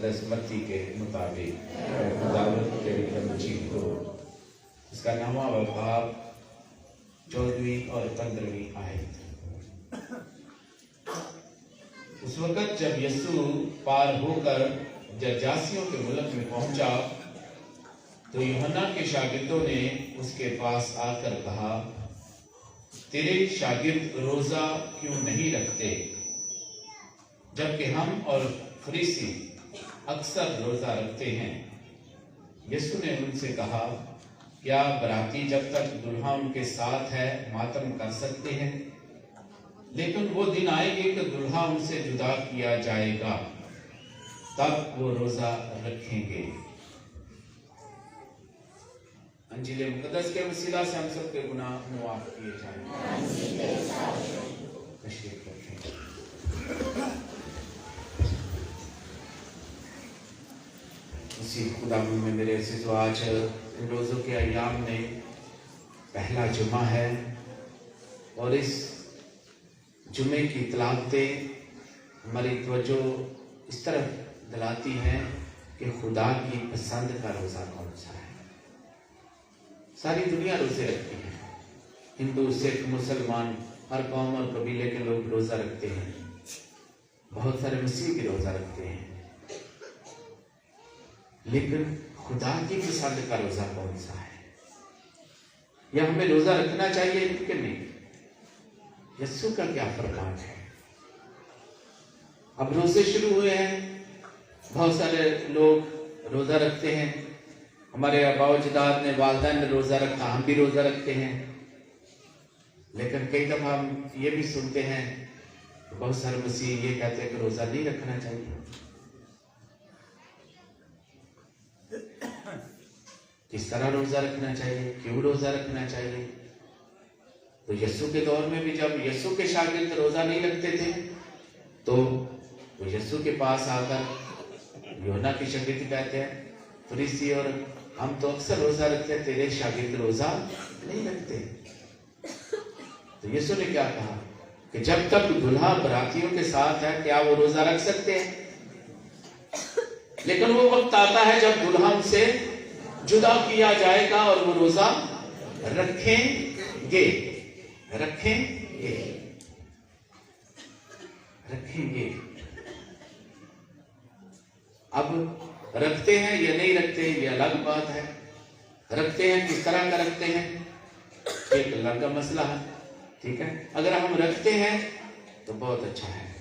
मुक़द्दस मत्ती के मुताबिक खुदावंद तेरी तमजीद को। इसका 9वां बाब 14वीं और 15वीं आयत। उस वक़्त जब यीशु पार होकर जर्जासियों के मुल्क में पहुंचा तो यूहन्ना के शागिर्दों ने उसके पास आकर कहा, तेरे शागिर्द रोजा क्यों नहीं रखते, जबकि हम और फरीसी अक्सर रोजा रखते हैं। यीशु ने उनसे कहा, क्या बराती जब तक दुल्हा उनके साथ है मातम कर सकते हैं? लेकिन वो दिन आएंगे कि दुल्हा उनसे जुदा किया जाएगा, तब वो रोजा रखेंगे। अंजील मुक़द्दस के वसीला से हम सब के गुनाह मुआफ किए जाएंगे। तशरीफ रखें। इसी खुदा में मेरे अज़ीज़, आज इन रोज़ों के अय्याम में पहला जुमा है और इस जुमे की तलावतें हमारी तवज्जो इस तरफ दिलाती हैं कि खुदा की पसंद का रोज़ा कौन सा है। सारी दुनिया रोज़े रखती है, हिंदू, सिख, मुसलमान, हर कौम और कबीले के लोग रोज़ा रखते हैं। बहुत सारे मसीह भी रोज़ा रखते हैं, लेकिन खुदा की पसंद का रोज़ा कौन सा है? या हमें रोज़ा रखना चाहिए कि नहीं? यीशु का क्या फरमान है? अब रोज़े शुरू हुए हैं, बहुत सारे लोग रोज़ा रखते हैं। हमारे आबाओ अजदाद ने, वालिदैन ने रोज़ा रखा, हम भी रोज़ा रखते हैं। लेकिन कई दफ़ा हम ये भी सुनते हैं, बहुत सारे मसीह ये कहते हैं कि रोज़ा नहीं रखना चाहिए। किस तरह रोज़ा रखना चाहिए, क्यों रोज़ा रखना चाहिए? तो यीशु के दौर में भी जब यीशु के शागिर्द रोज़ा नहीं रखते थे तो वो यीशु के पास आकर यूहन्ना के शागिर्द कहते हैं, फरीसी और हम तो अक्सर रोज़ा रखते हैं, तेरे शागिर्द रोज़ा नहीं रखते। तो यीशु ने क्या कहा कि जब तक दुल्हा बरातियों के साथ है क्या वो रोज़ा रख सकते हैं? लेकिन वो वक्त आता है जब दुल्हा उनसे जुदा किया जाएगा और वो रोज़ा रखेंगे। अब रखते हैं या नहीं रखते ये अलग बात है। रखते हैं, किस तरह का रखते हैं, एक अलग का मसला है। ठीक है, अगर हम रखते हैं तो बहुत अच्छा है।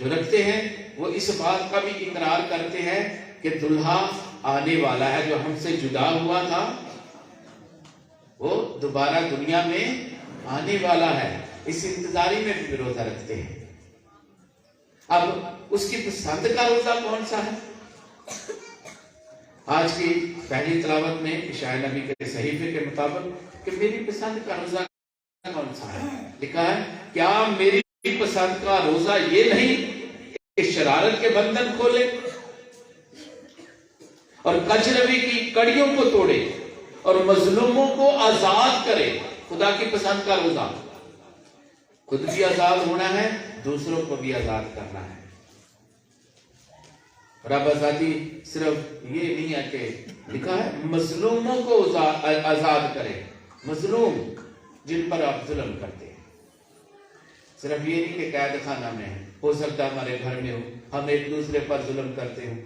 जो रखते हैं वो इस बात का भी इकरार करते हैं कि दुल्हा आने वाला है, जो हमसे जुदा हुआ था वो दोबारा दुनिया में आने वाला है। इस इंतजारी में भी रोज़ा रखते हैं। अब उसकी पसंद का रोज़ा कौन सा है? आज की पहली तलावत में इशाया नबी के सहीफे के मुताबिक कि मेरी पसंद का रोज़ा कौन सा है, लिखा है, क्या मेरी पसंद का रोज़ा ये नहीं कि शरारत के बंधन खोले और कजरवी की कड़ियों को तोड़े और मजलूमों को आजाद करे। खुदा की पसंद का रोज़ा, खुद भी आजाद होना है, दूसरों को भी आजाद करना है। और अब आजादी सिर्फ ये नहीं है कि लिखा है मजलूमों को आजाद करे। मजलूम जिन पर आप जुल्म करते हैं, सिर्फ ये नहीं कि कैद खाना में है, हो सकता हमारे घर में हो, हम एक दूसरे पर जुल्म करते हो,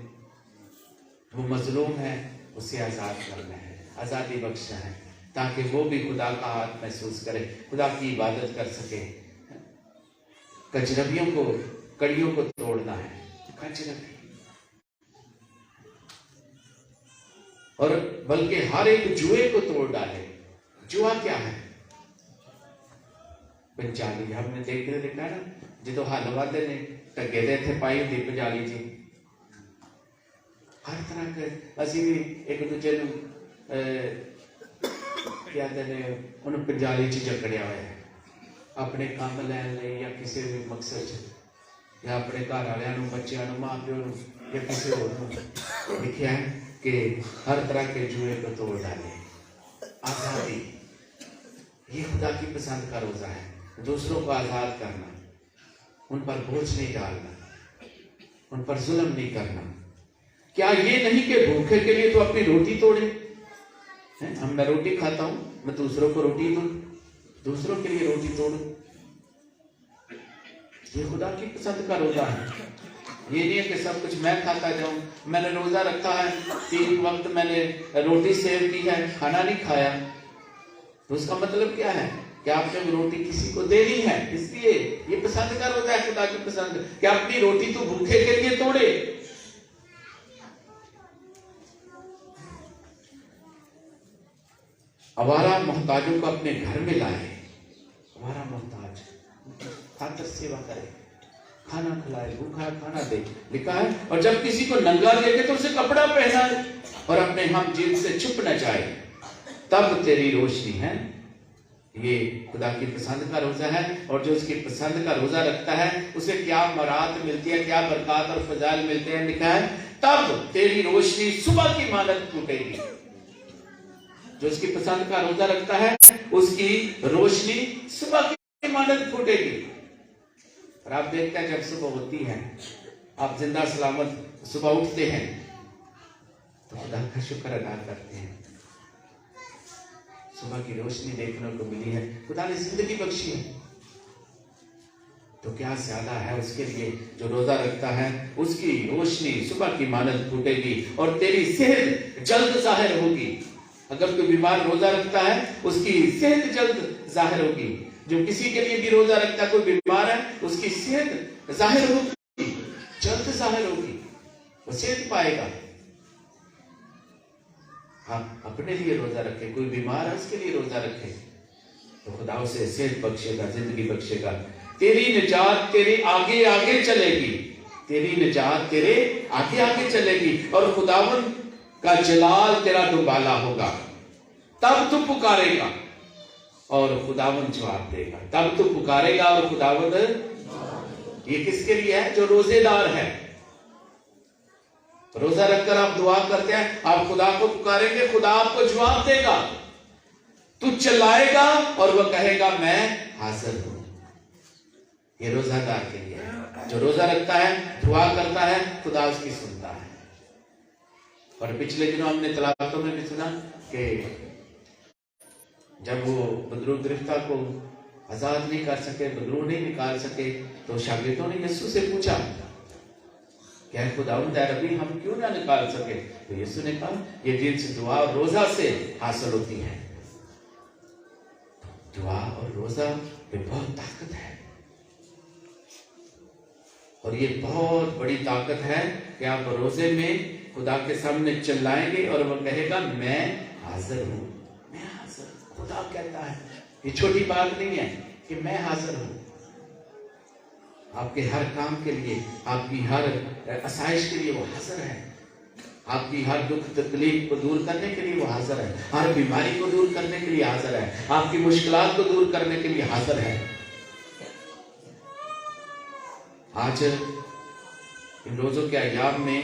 वो मजलूम है, उसे आजाद करना है, आजादी बख्शना है, ताकि वो भी खुदा का हाथ महसूस करे, खुदा की इबादत कर सके। कजरबियों को, कड़ियों को तोड़ना है, कजरबी, और बल्कि हर एक जुए को तोड़ डाले। जुआ क्या है? पंचाली, हमने देखा ना, जो हल वादे ने टगे दे थे पाई होंगी पंचाली जी, हर तरह के असी भी एक दूजे क्या उन्होंने पंजाली च जकड़िया हुआ है अपने काम लैन या किसी भी मकसद या अपने घर वालों, बच्चों, माँ प्यो या किसी और लिखा है कि हर तरह के जुए को तोड़ डाले। आजादी, ये खुदा की पसंद का रोज़ा है, दूसरों को आज़ाद करना, उन पर बोझ नहीं डालना, उन पर जुल्म नहीं करना, क्या ये नहीं कि भूखे के लिए तो अपनी रोटी तोड़े? मैं रोटी खाता हूं, मैं दूसरों को रोटी दूं, दूसरों के लिए रोटी तोड़ूं। ये खुदा की पसंद का रोजा है। ये नहीं है कि सब कुछ मैं खाता जाऊं। मैंने रोजा रखा है, 3 वक्त मैंने रोटी सेव की है, खाना नहीं खाया, तो उसका मतलब क्या है कि आपने वो रोटी किसी को देनी है। इसलिए ये पसंद का रोजा है, खुदा की पसंद, कि अपनी रोटी तो भूखे के लिए तोड़े। आवारा मोहताजों को अपने घर में लाए, आवारा मोहताज खातर सेवा करे, खाना खिलाए, भूखा खाना दे, लिखा है। और जब किसी को नंगा देखे तो उसे कपड़ा पहनाए और अपने हम जिद से छुप न जाए, तब तेरी रोशनी है। ये खुदा की पसंद का रोजा है, और जो उसकी पसंद का रोजा रखता है उसे क्या मरात मिलती है, क्या बरकत और फजाइल मिलते हैं। लिखा है तब तेरी रोशनी सुबह की मानद फूटेगी। जो उसकी पसंद का रोजा रखता है उसकी रोशनी सुबह की मानद फूटेगी। और आप देखते हैं जब सुबह होती है, आप जिंदा सलामत सुबह उठते हैं तो खुदा का शुक्र अदा करते हैं, सुबह की रोशनी देखने को मिली है, खुदा ने जिंदगी बख्शी है। तो क्या ज्यादा है उसके लिए जो रोजा रखता है, उसकी रोशनी सुबह की मानद फूटेगी और तेरी सेहत जल्द जाहिर होगी। अगर कोई बीमार रोजा रखता है उसकी सेहत जल्द जाहिर होगी। जो किसी के लिए भी रोजा रखता है, कोई बीमार है, उसकी सेहत जाहिर होगी, जल्द जाहिर होगी, वो सेहत पाएगा। हाँ, अपने लिए रोजा रखे, कोई बीमार है उसके लिए रोजा रखे तो खुदा उसे सेहत बख्शेगा, जिंदगी बख्शेगा। तेरी निजात तेरे आगे आगे चलेगी, तेरी निजात तेरे आगे आगे चलेगी और खुदावन का जलाल तेरा दुबाला होगा। तब तू पुकारेगा और खुदावन जवाब देगा। तब तू पुकारेगा और खुदावन, ये किसके लिए है? जो रोजेदार है। रोजा रखकर आप दुआ करते हैं, आप खुदा को पुकारेंगे, खुदा आपको जवाब देगा। तू चिल्लाएगा और वह कहेगा मैं हाजिर हूं। ये रोजादार के लिए है। जो रोजा रखता है, दुआ करता है, खुदा उसकी सुनता है। और पिछले दिनों हमने तलाक़ों में भी सुना कि जब वो बदरूह गिरफ्तार को आजाद नहीं कर सके, बदरूह नहीं निकाल सके, तो शागिर्दों ने यीशु से पूछा क्या खुदावंद है रबी, हम क्यों ना निकाल सके? तो यीशु ने कहा ये जिनसे दुआ और रोजा से हासिल होती है। दुआ और रोजा में बहुत ताकत है, और ये बहुत बड़ी ताकत है कि आप रोजे में खुदा के सामने चिल्लाएंगे और वो कहेगा मैं हाजिर हूं, मैं हाजिर। खुदा कहता है, ये छोटी बात नहीं है कि मैं हाजिर हूं। आपके हर काम के लिए, आपकी हर आसाइश के लिए वो हाजिर है। आपकी हर दुख तकलीफ को दूर करने के लिए वो हाजिर है, हर बीमारी को दूर करने के लिए हाजिर है, आपकी मुश्किलात को दूर करने के लिए हाजिर है। आज इन रोजों के अय्याम में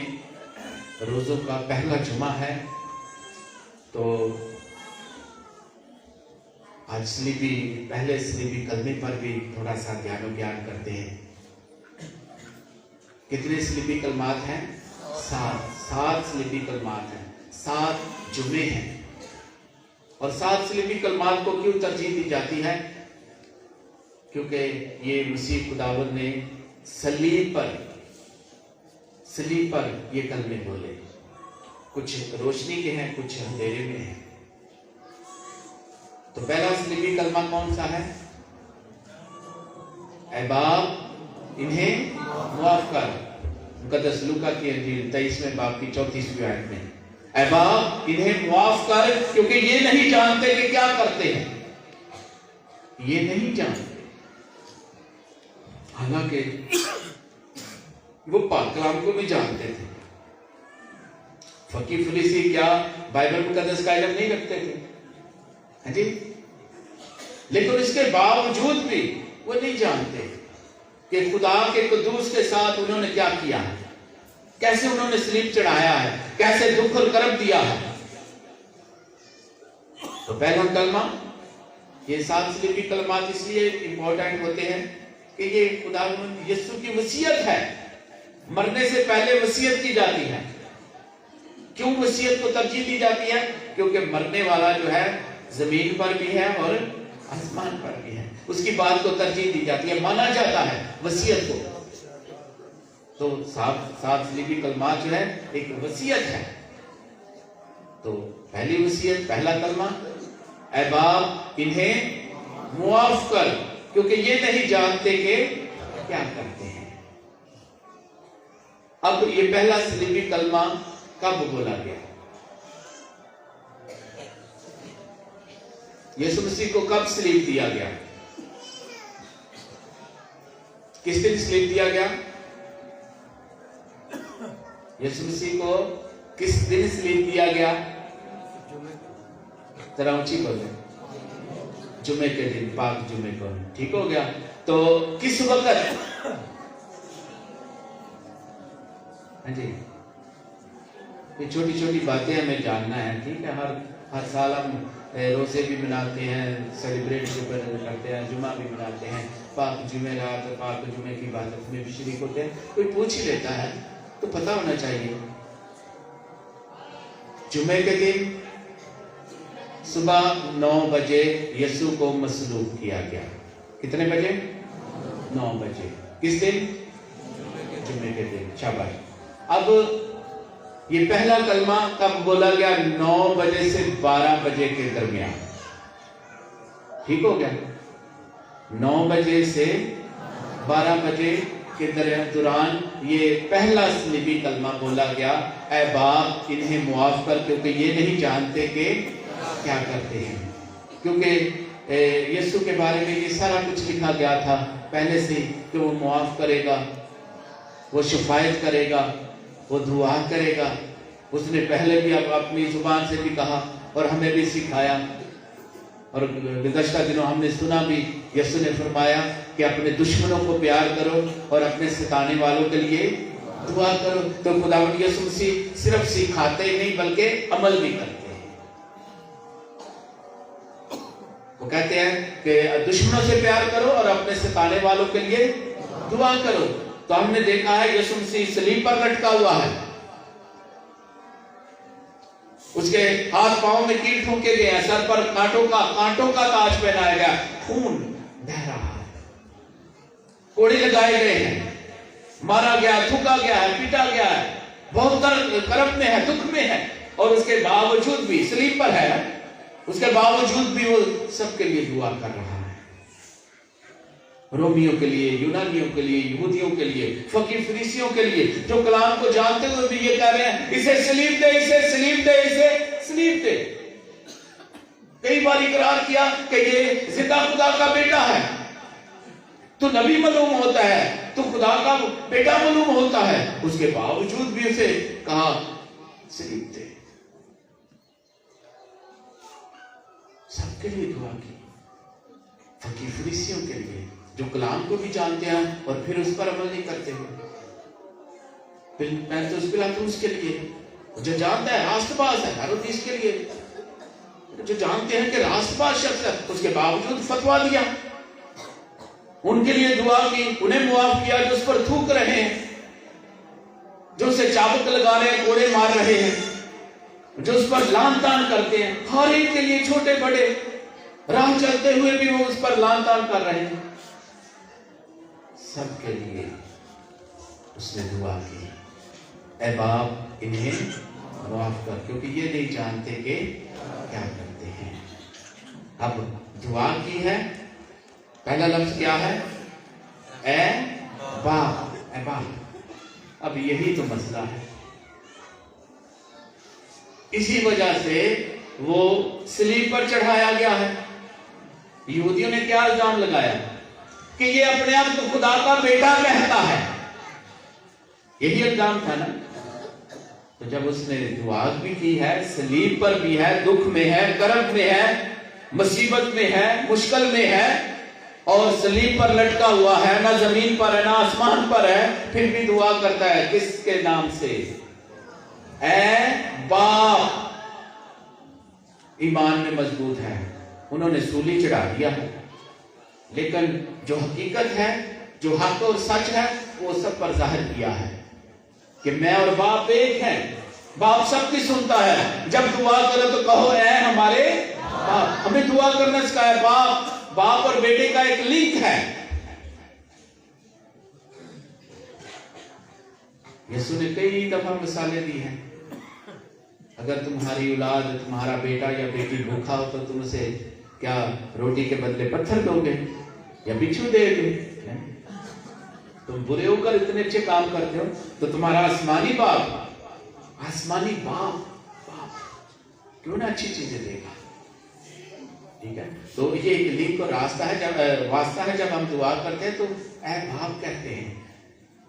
रोजों का पहला जुमा है, तो आज पहले स्लीबी कलमे पर भी थोड़ा सा ज्ञान करते हैं। कितने स्लीबी कलमात हैं? 7 स्लीबी कलमात हैं, 7 जुमे हैं। और 7 स्लीबी कलमात को क्यों तरजीह दी जाती है? क्योंकि ये मसीह खुदावंद ने सलीब पर ये कलमे बोले। कुछ रोशनी के हैं, कुछ अंधेरे में हैं। तो पहला स्लीबी कलमा कौन सा है? ऐ बाप इन्हें माफ कर। मुकद्दस लूका की इंजील 23वें बाब की 34वीं आयत में, ऐ बाप इन्हें माफ कर क्योंकि ये नहीं जानते कि क्या करते हैं। ये नहीं जानते, हालांकि वो पाक कलाम को भी जानते थे। फकीर फरीसी क्या बाइबल मुकद्दस का इल्म नहीं रखते थे? हाँ जी, लेकिन इसके बावजूद भी वो नहीं जानते कि खुदा के कुद्दूस के साथ उन्होंने क्या किया है, कैसे उन्होंने सलीब चढ़ाया है, कैसे दुख और करब दिया है। तो पहला कलमा, ये 7 सलीबी कलमात इसलिए इंपॉर्टेंट होते हैं कि ये खुदा यीशु की वसीयत है। मरने से पहले वसीयत की जाती है क्यों वसीयत को तरजीह दी जाती है? क्योंकि मरने वाला जो है जमीन पर भी है और आसमान पर भी है, उसकी बात को तरजीह दी जाती है, माना जाता है वसीयत को। तो सात सलीबी कलमात जो है एक वसीयत है। तो पहली वसीयत, पहला कलमा, ऐ बाप इन्हें मुआफ कर क्योंकि ये नहीं जानते कि क्या करते हैं। अब ये पहला सलीबी कलमा कब बोला गया? यीशु मसीह को कब सलीब दिया गया? किस दिन सलीब दिया गया? यीशु मसीह को किस दिन सलीब दिया गया? जरा ऊंची बोले। जुमे के दिन, पाक जुमे को। ठीक हो गया। तो किस वक्त? हाँ जी, ये छोटी छोटी बातें हमें जानना है। ठीक है, हर साल हम रोजे भी मनाते हैं, सेलिब्रेट करते हैं, जुमा भी मनाते हैं, पाक जुमे रात, पाक जुमे की इबादत में भी शरीक होते हैं। कोई पूछ ही लेता है तो पता होना चाहिए। जुमे के दिन सुबह 9 बजे यीशु को मसलूब किया गया। कितने बजे? 9 बजे। किस दिन? जुमे के दिन। शाबाश। अब ये पहला कलमा कब बोला गया? 9 बजे से 12 बजे के दरमियान। ठीक हो गया? 9 बजे से 12 बजे के दौरान ये पहला सलीबी कलमा बोला गया, ऐ बाप इन्हें मुआफ कर क्योंकि ये नहीं जानते कि क्या करते हैं। क्योंकि यीशु के बारे में ये सारा कुछ लिखा गया था पहले से कि वो मुआफ करेगा, वो शफायत करेगा, वो दुआ करेगा। उसने पहले भी अपनी जुबान से भी कहा और हमें भी सिखाया, और गुज़श्ता दिनों हमने सुना भी, यीशु ने फरमाया कि अपने दुश्मनों को प्यार करो और अपने सताने वालों के लिए दुआ करो। तो खुदावंद यीशु मसीह सिर्फ सिखाते ही नहीं बल्कि अमल भी करते हैं। वो कहते हैं कि दुश्मनों से प्यार करो और अपने सताने वालों के लिए दुआ करो। तो हमने देखा है यीशु मसीह सलीब पर लटका हुआ है, उसके हाथ पांव में कील ठोके गए हैं, सर पर कांटों का ताज पहनाया गया, खून बह रहा है, कोड़े लगाए गए हैं, मारा गया, थूका गया है, पीटा गया है, बहुत करब में है, दुख में है, और उसके बावजूद भी सलीब पर है, उसके बावजूद भी वो सबके लिए दुआ कर रहा है। रोमियों के लिए, यूनानियों के लिए, यहूदियों के लिए, फकीर फरीसियों के लिए, जो कलाम को जानते हुए भी ये कह रहे हैं इसे सलीब दे, इसे सलीब दे, इसे सलीब दे। कई बार इकरार किया कि ये जिंदा खुदा का बेटा है, तो नबी मालूम होता है, तो खुदा का बेटा मालूम होता है, उसके बावजूद भी उसे कहा सलीब दे। सबके लिए दुआ की, फकीर फरीसियों के लिए जो कलाम को भी जानते हैं और फिर उस पर अमल नहीं करते हुए, पिलातुस के लिए जो जानता है रास्तबाज है, हेरोदेस के लिए जो जानते हैं कि रास्तबाज शख्स है, उसके बावजूद फतवा दिया, उनके लिए दुआ की, उन्हें मुआफ किया जो उस पर थूक रहे हैं, जो उसे चाबुक लगा रहे हैं, कोड़े मार रहे हैं, जो उस पर लान तान करते हैं, हर एक के लिए, छोटे बड़े, राह चलते हुए भी वो उस पर लान तान कर रहे हैं, सबके लिए उसने दुआ की, ऐ बाप इन्हें माफ कर क्योंकि ये नहीं जानते कि क्या करते हैं। अब दुआ की है, पहला लफ्ज क्या है? ऐ बाप, ऐ बाप। अब यही तो मसला है, इसी वजह से वो सलीब पर चढ़ाया गया है। यहूदियों ने क्या इल्जाम लगाया कि ये अपने आप को खुदा का बेटा कहता है, यही इल्जाम था ना। तो जब उसने दुआ भी की है, सलीब पर भी है, दुख में है, करब में है, मुसीबत में है, मुश्किल में है, और सलीब पर लटका हुआ है, ना जमीन पर है ना आसमान पर है, फिर भी दुआ करता है किसके नाम से? ऐ बाप। ईमान में मजबूत है, उन्होंने सूली चढ़ा दिया है, लेकिन जो हकीकत है, जो हक और सच है, वो सब पर जाहिर किया है कि मैं और बाप एक हैं। باپ سب کی سنتا ہے. جب دعا کرو تو کہو اے ہمارے باپ. ہمیں دعا کرنا سکھایا. باپ اور بیٹے کا ایک لنک ہے. یسوع نے کئی دفعہ مثالیں دی ہیں. اگر تمہاری اولاد تمہارا بیٹا یا بیٹی بھوکا ہو تو تم اسے کیا روٹی کے بدلے پتھر دو گے یا بچھو دے گے؟ تم برے ہو کر اتنے اچھے کام کرتے ہو تو تمہارا آسمانی باپ کیوں نہ اچھی چیزیں دے گا. ٹھیک ہے. تو یہ ایک لنک اور واسطہ ہے. جب ہم دعا کرتے ہیں تو اے باپ کہتے ہیں.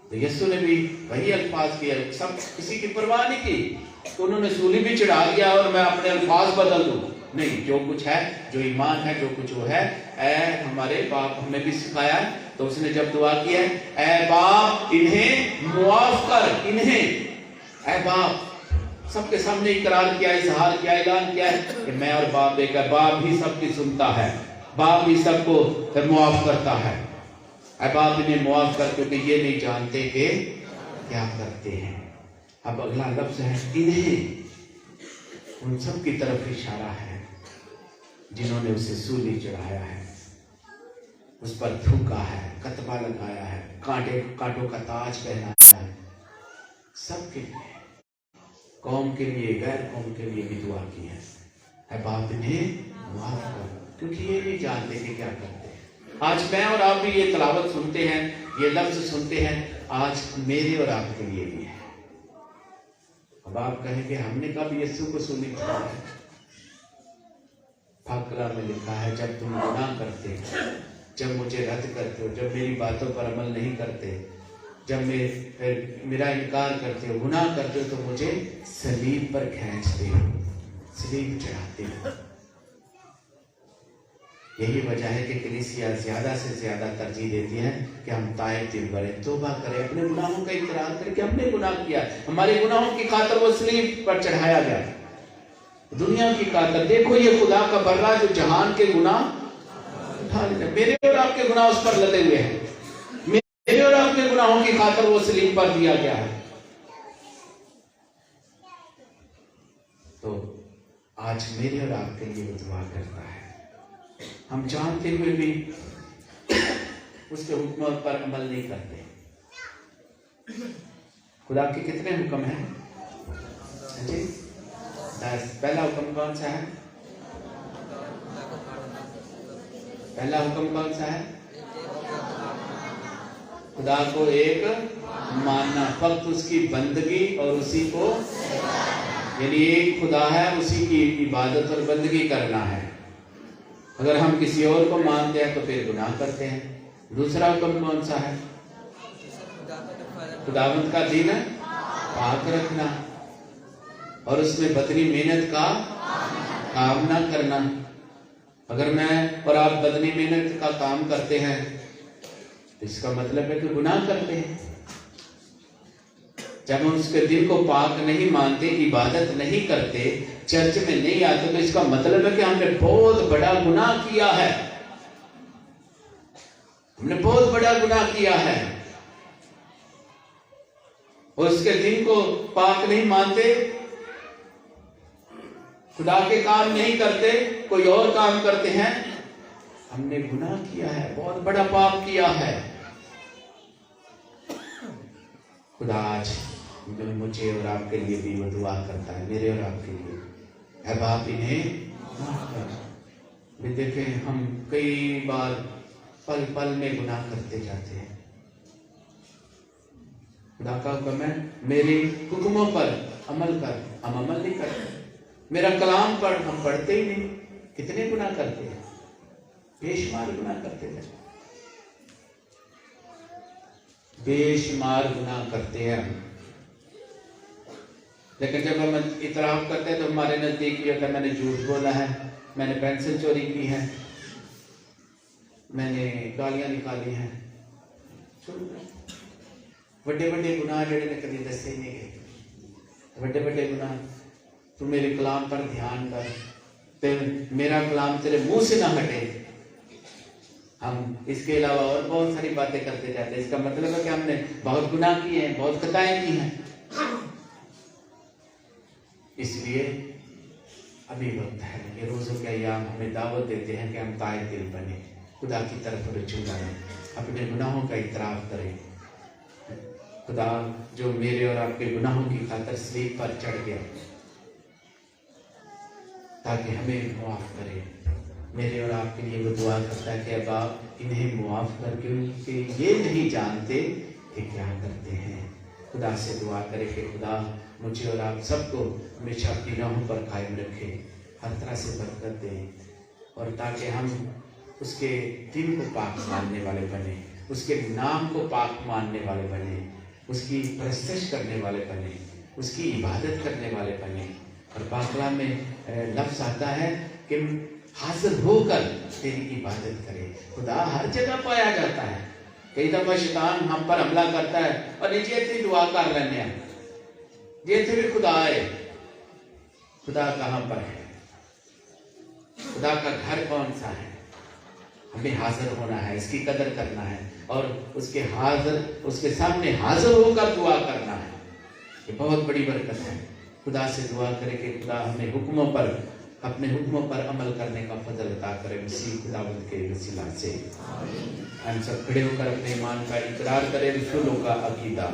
تو یسوع نے بھی وہی الفاظ کیا. سب کسی کی پرواہ نہیں کی. تو انہوں نے سولی بھی چڑھا دیا اور میں اپنے الفاظ بدل دوں. نہیں, جو کچھ ہے, جو ایمان ہے, جو کچھ وہ ہے, اے ہمارے باپ ہمیں بھی سکھایا ہے. تو اس نے جب دعا کی ہے اے باپ انہیں معاف کر, اے باپ, سب کے سامنے اقرار کیا, اظہار کیا, اعلان کیا ہے کہ میں اور باپ ایک ہے. باپ بھی سب کی سنتا ہے, باپ بھی سب کو معاف کرتا ہے. اے باپ انہیں معاف کر کیونکہ یہ نہیں جانتے کہ کیا کرتے ہیں. اب اگلا لفظ ہے انہیں. ان سب کی طرف اشارہ ہے جنہوں نے اسے سولی چڑھایا ہے, اس پر تھوکا ہے, کتبہ لگایا ہے, کانٹوں کا تاج پہنایا ہے. سب کے لیے, قوم کے لیے, غیر قوم کے لیے بھی دعا کی ہے. اے باپ انہیں معاف کر کیونکہ یہ نہیں جانتے کہ کیا کرتے ہیں. آج میں اور آپ بھی یہ تلاوت سنتے ہیں, یہ لفظ سنتے ہیں, آج میرے اور آپ کے لیے بھی ہے. اب آپ کہیں کہ ہم نے کب یسوع کو سولی چڑھایا؟ پاک کلام میں لکھا ہے جب تم گناہ کرتے ہو, جب مجھے رد کرتے ہو, جب میری باتوں پر عمل نہیں کرتے, جب میرا انکار کرتے ہو, گناہ کرتے ہو, تو مجھے صلیب پر کھینچتے ہو, صلیب چڑھاتے ہو. یہی وجہ ہے کہ کلیسیا زیادہ سے زیادہ ترجیح دیتی ہے کہ ہم تائب دل بھریں, توبہ کریں, اپنے گناہوں کا اقرار کریں کہ ہم نے گناہ کیا. ہمارے گناہوں کی خاطر وہ صلیب پر چڑھایا گیا, دنیا کی خاطر. دیکھو یہ خدا کا برا جو جہان کے گناہ اٹھا لیتا. میرے اور آپ کے گناہ اس پر لدے ہوئے ہیں, میرے اور آپ کے گناہوں کی خاطر وہ صلیب پر دیا گیا ہے. تو آج میرے اور آپ کے لیے وہ دعا کرتا ہے. ہم جانتے ہوئے بھی اس کے حکموں پر عمل نہیں کرتے. خدا کے کتنے حکم ہیں جی؟ 10. پہلا حکم کون سا ہے؟ پہلا حکم کون سا ہے؟ خدا کو ایک ماننا, فقط اس کی بندگی اور اسی کو, یعنی ایک خدا ہے, اسی کی عبادت اور بندگی کرنا ہے. اگر ہم کسی اور کو مانتے ہیں تو پھر گناہ کرتے ہیں. دوسرا حکم کون سا ہے؟ خداوند کا دین پاک رکھنا اور اس میں بدنی محنت کا کام نہ کرنا. اگر میں اور آپ بدنی محنت کا کام کرتے ہیں تو اس کا مطلب ہے کہ گناہ کرتے ہیں. جب ہم اس کے دل کو پاک نہیں مانتے, عبادت نہیں کرتے, چرچ میں نہیں آتے, تو اس کا مطلب ہے کہ ہم نے بہت بڑا گناہ کیا ہے. ہم نے بہت بڑا گناہ کیا ہے. اور اس کے دل کو پاک نہیں مانتے, خدا کے کام نہیں کرتے, کوئی اور کام کرتے ہیں, ہم نے گناہ کیا ہے, بہت بڑا پاپ کیا ہے. خدا آج مجھے اور آپ کے لیے بھی وہ دعا کرتا ہے, میرے اور آپ کے لیے. اے باپ انہیں معاف کر. دیکھیں ہم کئی بار پل پل میں گناہ کرتے جاتے ہیں. خدا کا حکم ہے میرے حکموں پر عمل کر, ہم عمل نہیں کرتے. میرا کلام پڑھ, ہم پڑھتے ہی نہیں. کتنے گناہ کرتے ہیں, بے شمار گناہ کرتے ہیں, بے شمار گناہ کرتے ہیں. لیکن جب ہم اعتراف کرتے ہیں تو ہمارے نزدیک یہ ہوتا ہے میں نے جھوٹ بولا ہے, میں نے پینسل چوری کی ہے, میں نے گالیاں نکالی ہیں. بڑے بڑے گناہ جڑے نے کبھی دسے نہیں گئے, بڑے بڑے گناہ. تو میرے کلام پر دھیان کر, میرا کلام تیرے منہ سے نہ ہٹے. ہم اس کے علاوہ اور بہت ساری باتیں کرتے جاتے ہیں. اس کا مطلب ہے کہ ہم نے بہت گناہ کیے ہیں, بہت خطائیں کی ہیں. इसलिए अभी वक्त है, ये रोज़ों के अय्याम हमें दावत देते हैं कि हम ताए दिल बने, खुदा की तरफ रुजू लाएं, अपने गुनाहों का इकरार करें। खुदा जो मेरे और आपके गुनाहों की खातिर सलीब पर चढ़ गया ताकि हमें मुआफ करे, मेरे और आपके लिए वो दुआ करता है कि अब आप इन्हें मुआफ करके उनके ये नहीं जानते कि क्या करते हैं। खुदा से दुआ करे कि खुदा मुझे और आप सबको हमेशा अपनी राहों पर कायम रखे, हर तरह से बरकत दे, और ताकि हम उसके दिन को पाक मानने वाले बने, उसके नाम को पाक मानने वाले बने, उसकी परस्तिश करने वाले बने, उसकी इबादत करने वाले बने। और पाकला में लफ्ज़ आता है कि हाजिर होकर तेरी इबादत करे। खुदा हर जगह पाया जाता है। कई दफा शैतान हम पर हमला करता है और नीचे दुआ कर लेने ये थे भी खुदा है। खुदा कहाँ पर है? खुदा का घर कौन सा है? हमें हाजिर होना है, इसकी कदर करना है और उसके सामने हाजिर होकर दुआ करना है। ये बहुत बड़ी बरकत है। खुदा से दुआ करे कि खुदा हमें अपने हुक्मों पर अमल करने का फजल अता करे, मसीह खुदावंद के वसीला से। हम सब खड़े होकर अपने ईमान का इकरार करें, रसूलों का अकीदा।